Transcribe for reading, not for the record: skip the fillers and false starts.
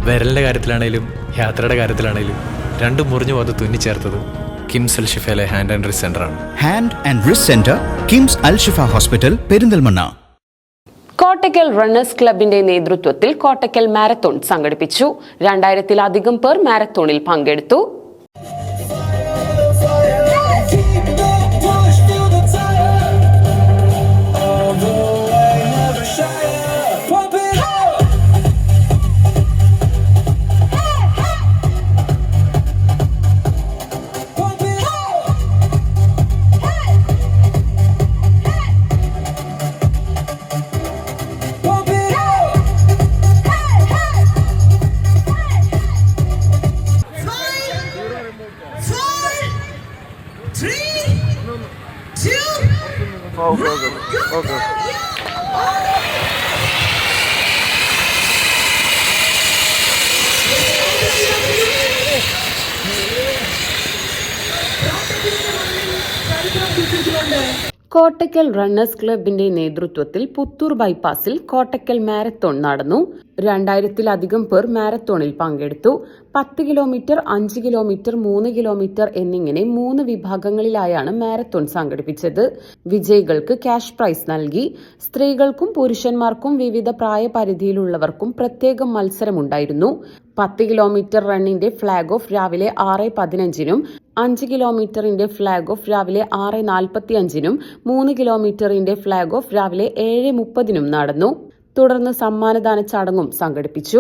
വിരലിൻ്റെ കാര്യത്തിലാണേലും യാത്രയുടെ കാര്യത്തിലാണേലും രണ്ടും മുറിഞ്ഞു പോകാതെ തുന്നിച്ചേർത്തത് കിംസ് അൽ ഷിഫയിലെ ഹാൻഡ് ആൻഡ് റിസ്റ്റ് സെൻ്ററാണ്. Hand and wrist centre, KIMS Al Shifa hospital, Perinthalmanna. Kottakkal runners ക്ലബിന്റെ നേതൃത്വത്തിൽ കോട്ടയ്ക്കൽ മാരത്തോൺ സംഘടിപ്പിച്ചു. 2000-ലധികം പേർ മാരത്തോണിൽ പങ്കെടുത്തു. കോട്ടയ്ക്കൽ റണ്ണേഴ്സ് ക്ലബിന്റെ നേതൃത്വത്തിൽ പുത്തൂർ ബൈപ്പാസിൽ കോട്ടയ്ക്കൽ മാരത്തോൺ നടന്നു. 2000-ലധികം പേർ മാരത്തോണിൽ പങ്കെടുത്തു. 10 കിലോമീറ്റർ, 5 കിലോമീറ്റർ, 3 കിലോമീറ്റർ എന്നിങ്ങനെ 3 വിഭാഗങ്ങളിലായാണ് മാരത്തോൺ സംഘടിപ്പിച്ചത്. വിജയികൾക്ക് ക്യാഷ് പ്രൈസ് നൽകി. സ്ത്രീകൾക്കും പുരുഷന്മാർക്കും വിവിധ പ്രായപരിധിയിലുള്ളവർക്കും പ്രത്യേകം മത്സരമുണ്ടായിരുന്നു. 10 കിലോമീറ്റർ റണ്ണിന്റെ ഫ്ളാഗ് ഓഫ് രാവിലെ 6:15-നും 5 കിലോമീറ്ററിന്റെ ഫ്ളാഗ് ഓഫ് രാവിലെ 6:45-നും 3 കിലോമീറ്ററിന്റെ ഫ്ളാഗ് ഓഫ് രാവിലെ 7:30-നും നടന്നു. തുടർന്ന് സമ്മാനദാന ചടങ്ങും സംഘടിപ്പിച്ചു.